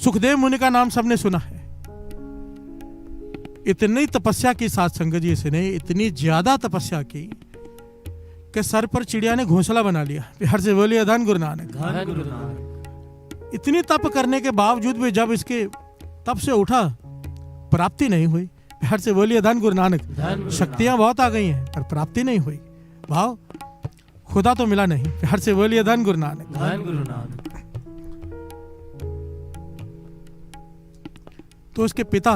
सुखदेव मुनि का नाम सबने सुना है। इतनी तपस्या की साथ संगत जी इसने, इतनी ज्यादा तपस्या की कि सर पर चिड़िया ने घोंसला बना लिया। बिहार से बोलिए धन गुरु नानक। इतनी तप करने के बावजूद भी जब इसके तप से उठा, प्राप्ति नहीं हुई। बिहार से बोलिए धन गुरु नानक। शक्तियां बहुत आ गई हैं पर प्राप्ति नहीं हुई। भाव खुदा तो मिला नहीं। बिहार से बोलिए धन गुरु नानक। तो उसके पिता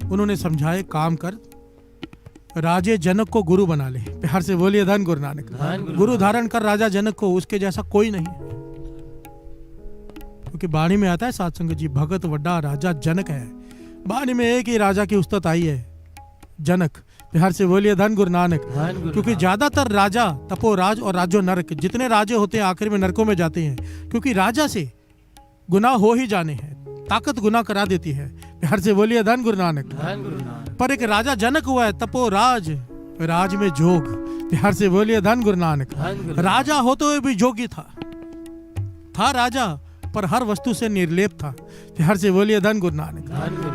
उन्होंने समझाए, काम कर, राजे जनक को गुरु बना ले। बिहार से बोलिए धन गुरु नानक। गुरु धारण कर राजा जनक को, उसके जैसा कोई नहीं। क्योंकि बाणी में आता है साध संगत जी, भगत वड्डा राजा जनक है। बाणी में एक ही राजा की उस्तत आई है, जनक। बिहार से बोलिए धन गुरु नानक। क्योंकि ज्यादातर राजा, तपोराज और राजो नरक, जितने राजे होते हैं आखिर में नरकों में जाते हैं। क्योंकि राजा से गुनाह हो ही जाने हैं, ताकत गुनाह करा देती है। बिहार से बोलिए धन गुरु नानक। पर एक राजा जनक हुआ है, तपोराज, राज में जोग। बिहार से बोलिए धन गुरु नानक। राजा होते हुए भी जोगी था राजा, पर हर वस्तु से निर्लेप था। बिहार से बोलिए धन गुरु नानक।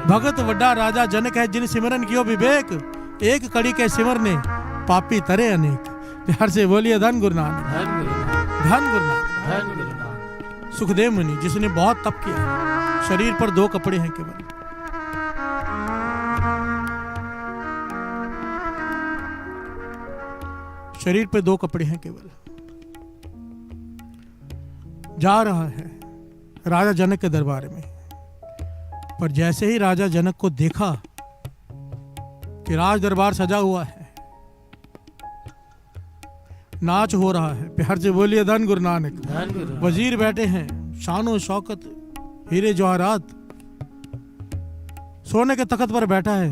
भगत वड्डा राजा जनक है, जिन सिमरन कियो विवेक, एक कड़ी के सिमर ने पापी तरे अनेक। बिहार से बोलिए धन गुरु नानक। धन गुरु नानक। सुखदेव मुनि जिसने बहुत तप किया, शरीर पर 2 कपड़े हैं केवल। शरीर पे 2 कपड़े हैं केवल। जा रहा है राजा जनक के दरबार में। पर जैसे ही राजा जनक को देखा कि राज दरबार सजा हुआ है, नाच हो रहा है। बिहार से बोलिए धन गुरु नानक। वजीर बैठे हैं, शानो शौकत, हीरे जवाहरात, सोने के तख्त पर बैठा है।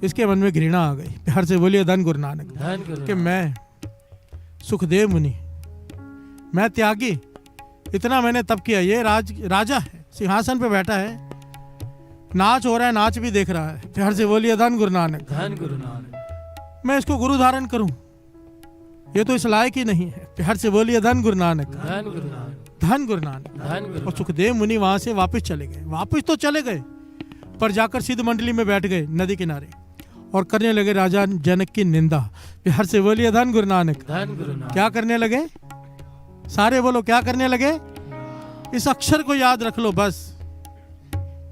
इसके मन में घृणा आ गई। बिहार से बोलिए धन गुरु नानक। कि मैं सुखदेव मुनि, मैं त्यागी, इतना मैंने तप किया, ये राजा है, सिंहासन पे बैठा है, नाच हो रहा है, नाच भी देख रहा है। बिहार से बोलिए धन गुरु नानक। मैं इसको गुरु धारण करूं, ये तो इस लायक ही नहीं है। बिहार से बोलिए धन गुरु नानक। धन गुरु नानक। और सुखदेव मुनि वहां से वापस चले गए। वापस तो चले गए, पर जाकर सिद्ध मंडली में बैठ गए नदी किनारे और करने लगे राजा जनक की निंदा। बिहार से बोलिए धन गुरु नानक। क्या करने लगे? सारे बोलो, क्या करने लगे? इस अक्षर को याद रख लो बस,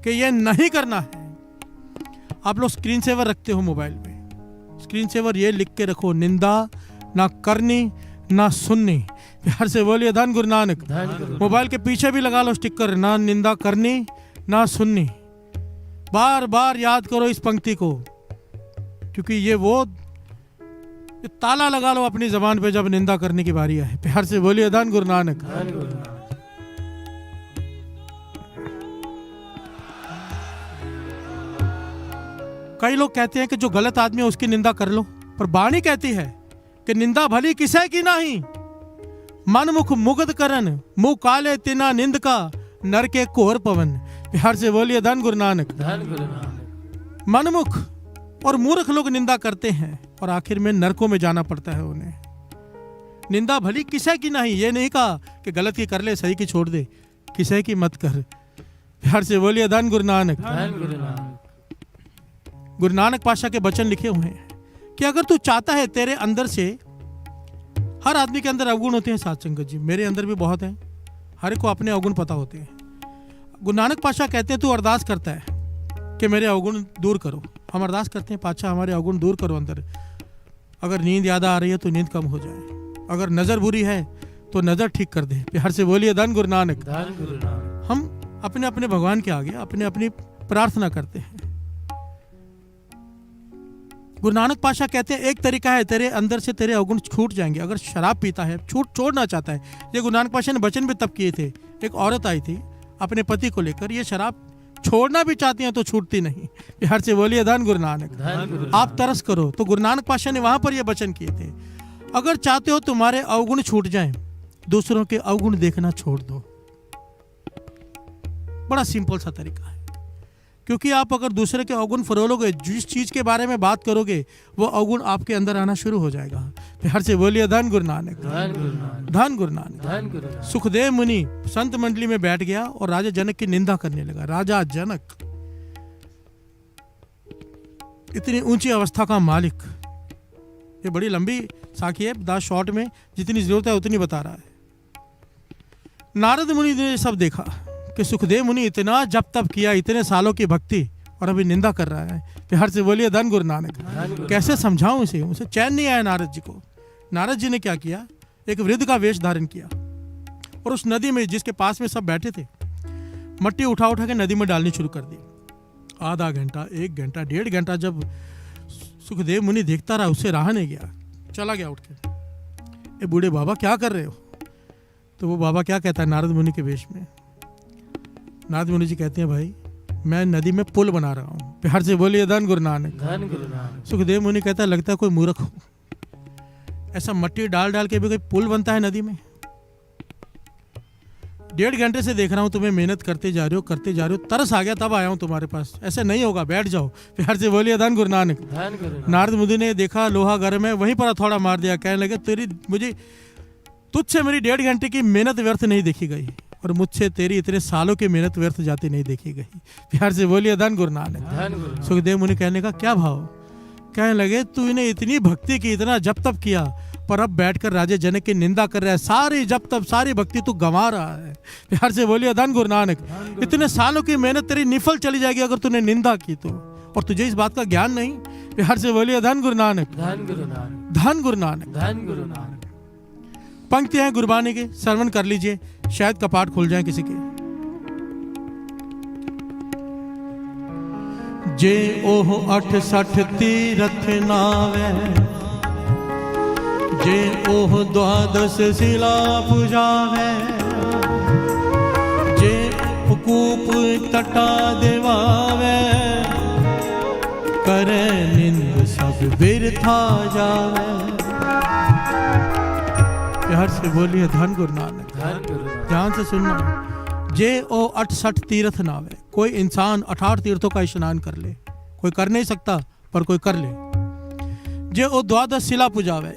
कि ये नहीं करना है। आप लोग स्क्रीन सेवर रखते हो मोबाइल में, स्क्रीन सेवर ये लिख के रखो, निंदा ना करनी ना सुननी। बिहार से बोलिए धन गुरु नानक। मोबाइल के पीछे भी लगा लो स्टिकर, ना निंदा करनी ना सुननी। बार बार याद करो इस पंक्ति को, क्योंकि ये ताला लगा लो अपनी जबान पे जब निंदा करने की बारी आए। बिहार से बोलिए धन गुरु नानक। कई लोग कहते हैं कि जो गलत आदमी है उसकी निंदा कर लो, पर बाणी कहती है कि निंदा भली किसे की नहीं, मन मुख मुग्ध करन, मुंह काले तिना निंद का, नर के कोहर पवन। बिहार से बोलिए धन गुरु नानक। मनमुख और मूर्ख लोग निंदा करते हैं और आखिर में नरकों में जाना पड़ता है उन्हें। निंदा भली किसे की नहीं, ये नहीं कहा कि गलत की कर ले, सही की छोड़ दे, किसे की मत कर। बिहार से बोलिए धन गुरु नानक। गुरु नानक पातशाह के वचन लिखे हुए हैं कि अगर तू चाहता है, तेरे अंदर से, हर आदमी के अंदर अवगुण होते हैं साध संगत जी, मेरे अंदर भी बहुत हैं, हर एक को अपने अवगुण पता होते हैं। गुरु नानक पातशाह कहते हैं तू अरदास करता है कि मेरे अवगुण दूर करो। हम अरदास करते हैं, पातशाह हमारे अवगुण दूर करो अंदर। अगर नींद याद आ रही है तो नींद कम हो जाए, अगर नजर बुरी है तो नजर ठीक कर दे। बिहार से बोलिए धन गुरु नानक। हम अपने अपने भगवान के आगे अपने अपनी प्रार्थना करते हैं। गुरु नानक पातशाह कहते हैं एक तरीका है, तेरे अंदर से तेरे अवगुण छूट जाएंगे। अगर शराब पीता है, छोड़ना चाहता है, ये गुरु नानक पातशाह ने वचन भी तब किए थे। एक औरत आई थी अपने पति को लेकर, ये शराब छोड़ना भी चाहती हैं तो छूटती नहीं। बिहार से बोलिए धन गुरु नानक। आप तरस करो, तो गुरु नानक पातशाह ने वहां पर ये वचन किए थे, अगर चाहते हो तुम्हारे अवगुण छूट जाएं, दूसरों के अवगुण देखना छोड़ दो। बड़ा सिंपल सा तरीका है, क्योंकि आप अगर दूसरे के अवगुण फरोलोगे, जिस चीज के बारे में बात करोगे वो अवगुण आपके अंदर आना शुरू हो जाएगा। प्यार से बोलिए धन गुरु नानक, धन गुरु नानक। सुखदेव मुनि संत मंडली में बैठ गया और राजा जनक की निंदा करने लगा। राजा जनक इतनी ऊंची अवस्था का मालिक, ये बड़ी लंबी साखी है, 10 शॉर्ट में जितनी जरूरत है उतनी बता रहा है। नारद मुनि ने सब देखा कि सुखदेव मुनि इतना जप तप किया, इतने सालों की भक्ति, और अभी निंदा कर रहा है। प्यार से बोलिए धन गुरु नानक। कैसे समझाऊं इसे, उसे चैन नहीं आया नारद जी को। नारद जी ने क्या किया, एक वृद्ध का वेश धारण किया और उस नदी में जिसके पास में सब बैठे थे मट्टी उठा उठा के नदी में डालनी शुरू कर दी। आधा घंटा, 1 घंटा, 1.5 घंटा जब सुखदेव मुनि देखता रहा, उससे रहा नहीं गया, चला गया उठ के। ए बूढ़े बाबा क्या कर रहे हो? तो वो बाबा क्या कहता है नारद मुनि के वेश में। नारद मुनि जी कहते हैं भाई मैं नदी में पुल बना रहा हूँ। प्यार से बोलिए धन गुरु नानक। सुखदेव मुनि कहता है लगता है कोई मूर्ख हो, ऐसा मट्टी डाल डाल के भी कोई पुल बनता है नदी में? 1.5 घंटे से देख रहा हूँ तुम्हें, मेहनत करते जा रहे हो, तरस आ गया तब आया हूँ तुम्हारे पास, ऐसे नहीं होगा, बैठ जाओ। प्यार से बोलिए धन गुरु नानक। नारद मुनि ने देखा लोहा गर्म है, वहीं पर थोड़ा मार दिया, कहने लगे तुझसे मेरी 1.5 घंटे की मेहनत व्यर्थ नहीं देखी गई और मुझसे तेरी इतने सालों की मेहनत व्यर्थ जाती नहीं देखी गई। प्यार से बोलिए धन गुरु नानक। सुखदेव मुनि कहने का क्या भाव? कहने लगे तू इन्हें इतनी भक्ति की, इतना जप तप किया, पर अब बैठकर राजा जनक की निंदा कर रहा है, सारी जप तप सारी भक्ति तू गंवा रहा है। प्यार से बोलिए धन गुरु नानक। इतने सालों की मेहनत तेरी निफल चली जाएगी अगर तूने निंदा की तो, और तुझे इस बात का ज्ञान नहीं। प्यार से बोलिए धन गुरु नानक, धन गुरु नानक, धन गुरु नानक, धन गुरु नानक। पंक्तियां हैं गुरबानी के, श्रवण कर लीजिए, शायद कपाट खुल जाए किसी के। जे ओह 68 तीरथ नावे, जे ओह 12 शिला पुजावे, जे कूप तटा देवावे, करे निंद सब बिरथा जावे। प्यार से बोलिए धन गुरु नानक। ध्यान से सुनना। जे ओ 68 तीर्थ नावे, कोई इंसान 68 तीर्थों का स्नान कर ले, कोई कर नहीं सकता पर कोई कर ले। जे ओ 12 शिला पूजावे,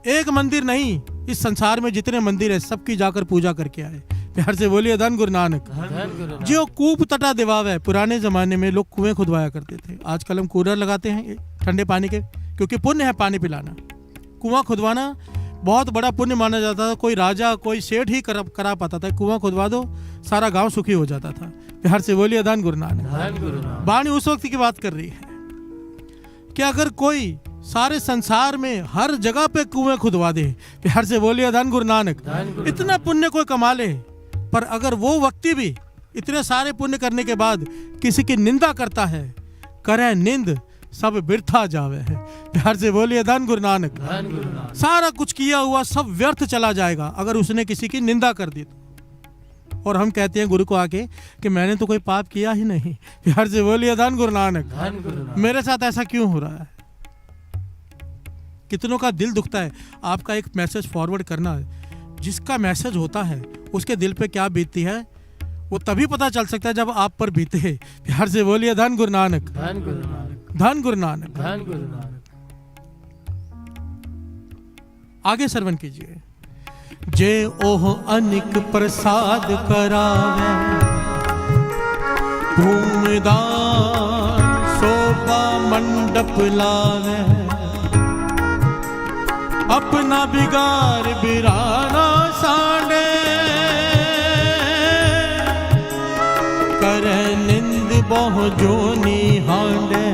एक मंदिर नहीं, इस संसार में जितने मंदिर है सबकी जाकर पूजा करके आए। प्यार से बोलिए धन गुरु नानक। जो कूप तटा दिवावे, पुराने जमाने में लोग कुएं खुदवाया करते थे, आजकल हम कूलर लगाते हैं ठंडे पानी के, क्योंकि पुण्य है पानी पिलाना। कुआं खुदवाना बहुत बड़ा पुण्य माना जाता था, कोई राजा कोई सेठ ही करा पाता था। कुआं खुदवा दो सारा गांव सुखी हो जाता था। प्यार से बोलिए धन गुरु नानक। वाणी उस वक्त की बात कर रही है कि अगर कोई सारे संसार में हर जगह पे कुएं खुदवा दे, प्यार से बोलिए धन गुरु नानक, इतना पुण्य कोई कमा ले, पर अगर वो व्यक्ति भी इतने सारे पुण्य करने के बाद किसी की निंदा करता है, करे निंद सब बिरथा जावे है। प्यार से बोलिए धन गुरु नानक। सारा कुछ किया हुआ सब व्यर्थ चला जाएगा अगर उसने किसी की निंदा कर दी तो। और हम कहते हैं गुरु को आके कि मैंने तो कोई पाप किया ही नहीं। प्यार से बोलिए धन गुरु नानक। मेरे साथ ऐसा क्यों हो रहा है? कितनों का दिल दुखता है। आपका एक मैसेज फॉरवर्ड करना, जिसका मैसेज होता है उसके दिल पे क्या बीतती है वो तभी पता चल सकता है जब आप पर बीते। प्यार से बोलिए धन गुरु नानक, धन गुरु नानक, धन गुरु नानक, धन गुरु नानक। आगे श्रवण कीजिए। जे ओह अनिक प्रसाद करावे, भूमिदान शोभा मंडप लावे, अपना बिगाड़ बिराना सांडे, करे निंद बहु जोनी हांडे।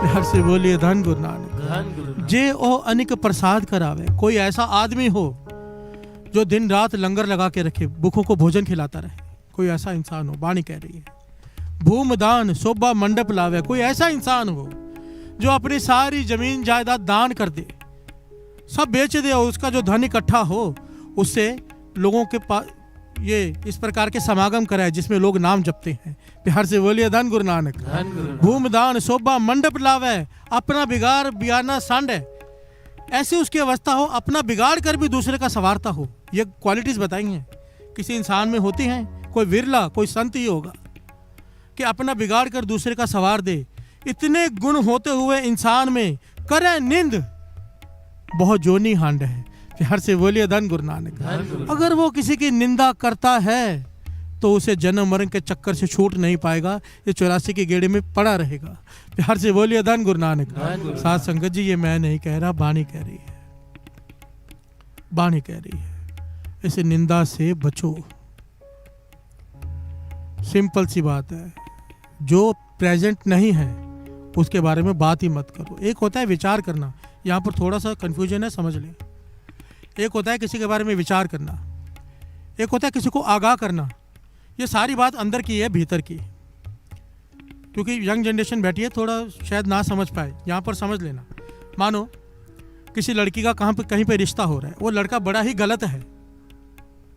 प्यार से बोलिए धन गुरु नानक। जे ओ अनिक प्रसाद करावे, कोई ऐसा आदमी हो जो दिन रात लंगर लगा के रखे, भूखों को भोजन खिलाता रहे, कोई ऐसा इंसान हो, वाणी कह रही है। भूमदान शोभा मंडप लावे, कोई ऐसा इंसान हो जो अपनी सारी जमीन जायदाद दान कर दे, सब बेच दे, और उसका जो धन इकट्ठा हो उससे लोगों के पास ये इस प्रकार के समागम कराए जिसमें लोग नाम जपते हैं। प्यार से बोलिए धन गुरु नानक। भूमदान शोभा मंडप लावे, अपना बिगाड़ बियाना सांडे, ऐसी उसकी अवस्था हो अपना बिगाड़ कर भी दूसरे का संवारता हो। ये क्वालिटीज बताई हैं किसी इंसान में होती हैं, कोई विरला कोई संत ही होगा कि अपना बिगाड़ कर दूसरे का सवार दे। इतने गुण होते हुए इंसान में करे निंद, बहुत जोनी हांड है। प्यार से बोलिए धन गुरु नानक। अगर वो किसी की निंदा करता है तो उसे जन्म मरण के चक्कर से छूट नहीं पाएगा, ये 84 के गेड़े में पड़ा रहेगा। प्यार से बोलिए धन गुरु नानक। साथ संगत जी, ये मैं नहीं कह रहा, बानी कह रही है, बानी कह रही है। इस निंदा से बचो। सिंपल सी बात है, जो प्रेजेंट नहीं है उसके बारे में बात ही मत करो। एक होता है विचार करना, यहाँ पर थोड़ा सा कंफ्यूजन है, समझ लें। एक होता है किसी के बारे में विचार करना, एक होता है किसी को आगाह करना। ये सारी बात अंदर की है, भीतर की। क्योंकि यंग जनरेशन बैठी है, थोड़ा शायद ना समझ पाए, यहाँ पर समझ लेना। मानो किसी लड़की का कहीं पे रिश्ता हो रहा है, वो लड़का बड़ा ही गलत है,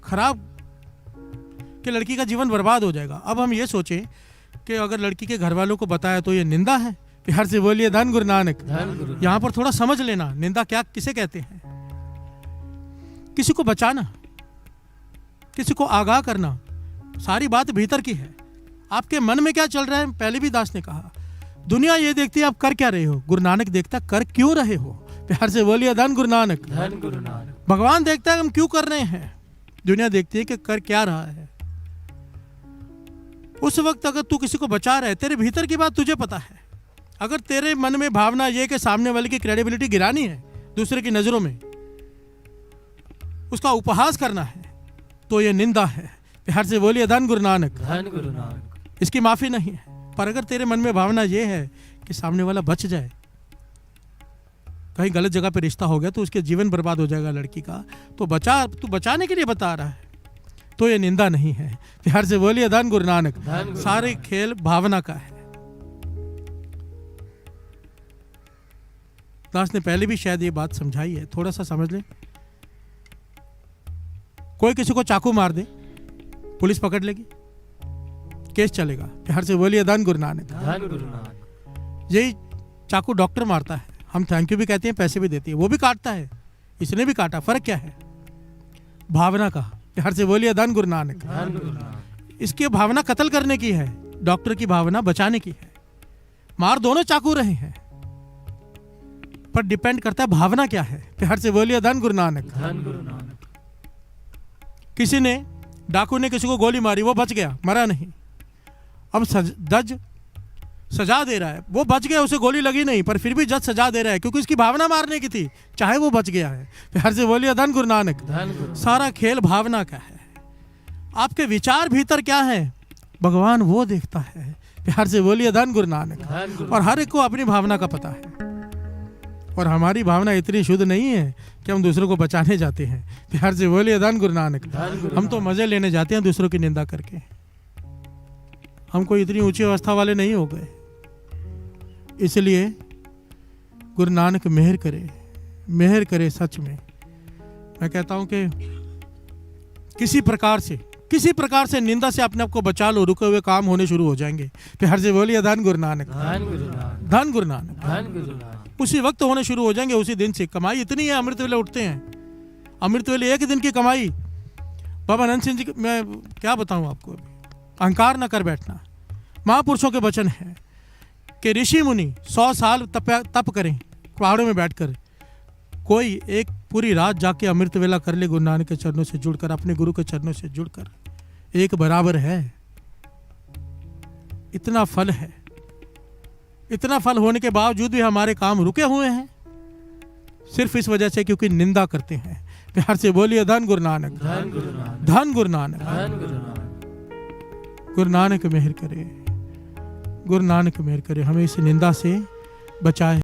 खराब, कि लड़की का जीवन बर्बाद हो जाएगा। अब हम ये सोचें कि अगर लड़की के घर वालों को बताया तो ये निंदा है। प्यार से बोलिए धन गुरु नानक। यहाँ पर थोड़ा समझ लेना, निंदा क्या किसे कहते हैं। किसी को बचाना, किसी को आगाह करना, सारी बात भीतर की है। आपके मन में क्या चल रहा है, पहले भी दास ने कहा, दुनिया ये देखती है आप कर क्या रहे हो, गुरु नानक देखता कर क्यों रहे हो। प्यार से बोलिए धन गुरु नानक। भगवान देखता है हम क्यों कर रहे हैं, दुनिया देखती है कि कर क्या रहा है। उस वक्त अगर तू किसी को बचा रहा है, तेरे भीतर की बात तुझे पता है। अगर तेरे मन में भावना ये कि सामने वाले की क्रेडिबिलिटी गिरानी है, दूसरे की नजरों में उसका उपहास करना है, तो ये निंदा है। प्यार से बोलिए धन गुरु नानक। इसकी माफी नहीं है। पर अगर तेरे मन में भावना ये है कि सामने वाला बच जाए, कहीं गलत जगह पे रिश्ता हो गया तो उसके जीवन बर्बाद हो जाएगा लड़की का, तो तू बचाने के लिए बता रहा है, तो ये निंदा नहीं है। प्यार से बोलिए धन गुरु नानक। सारे खेल भावना का है। दास ने पहले भी शायद ये बात समझाई है, थोड़ा सा समझ लें। कोई किसी को चाकू मार दे, पुलिस पकड़ लेगी, केस चलेगा। प्यार से बोलिए धन गुरु नानक। यही चाकू डॉक्टर मारता है, हम थैंक यू भी कहते हैं, पैसे भी देते हैं, वो भी काटता है, इसने भी काटा, फर्क क्या है, भावना का। प्यार से बोलिए धन गुरु नानक। इसकी भावना कत्ल करने की है, डॉक्टर की भावना बचाने की है। मार दोनों चाकू रहे हैं, पर डिपेंड करता है भावना क्या है। प्यार से बोलिए धन गुरु नानक। किसी ने, डाकू ने किसी को गोली मारी, वो बच गया, मरा नहीं। अब जज सजा दे रहा है, वो बच गया, उसे गोली लगी नहीं, पर फिर भी जज सजा दे रहा है क्योंकि उसकी भावना मारने की थी, चाहे वो बच गया है। प्यार से बोलिए धन गुरु नानक। सारा खेल भावना का है। आपके विचार भीतर क्या है, भगवान वो देखता है। प्यार से बोलिए धन गुरु नानक। और हर एक को अपनी भावना का पता है, और हमारी भावना इतनी शुद्ध नहीं है कि हम दूसरों को बचाने जाते हैं। प्यार से बोलिए धन गुरु नानक। हम तो मजे लेने जाते हैं दूसरों की निंदा करके। हम कोई इतनी ऊंची अवस्था वाले नहीं हो गए। इसलिए गुरु नानक मेहर करे, मेहर करे। सच में मैं कहता हूं कि किसी प्रकार से निंदा से अपने आप को बचा लो, रुके हुए काम होने शुरू हो जाएंगे। प्यार से बोलिए धन गुरु नानक। धन गुरु नानक। उसी वक्त होने शुरू हो जाएंगे, उसी दिन से। कमाई इतनी है, अमृत वेले उठते हैं, अमृत वेले एक दिन की कमाई। बाबा अनंत सिंह जी, मैं क्या बताऊं आपको, अहंकार न कर बैठना। महापुरुषों के वचन है कि ऋषि मुनि 100 साल तप करें पहाड़ों में बैठकर, कोई एक पूरी रात जाके अमृत वेला कर ले गुरु नानक के चरणों से जुड़कर, अपने गुरु के चरणों से जुड़कर, एक बराबर है। इतना फल है, इतना फल होने के बावजूद भी हमारे काम रुके हुए हैं, सिर्फ इस वजह से क्योंकि निंदा करते हैं। प्यार से बोलिए धन गुरु नानक। धन गुरु नानक। गुरु नानक मेहर करे, गुरु नानक मेहर करे, हमें इस निंदा से बचाए।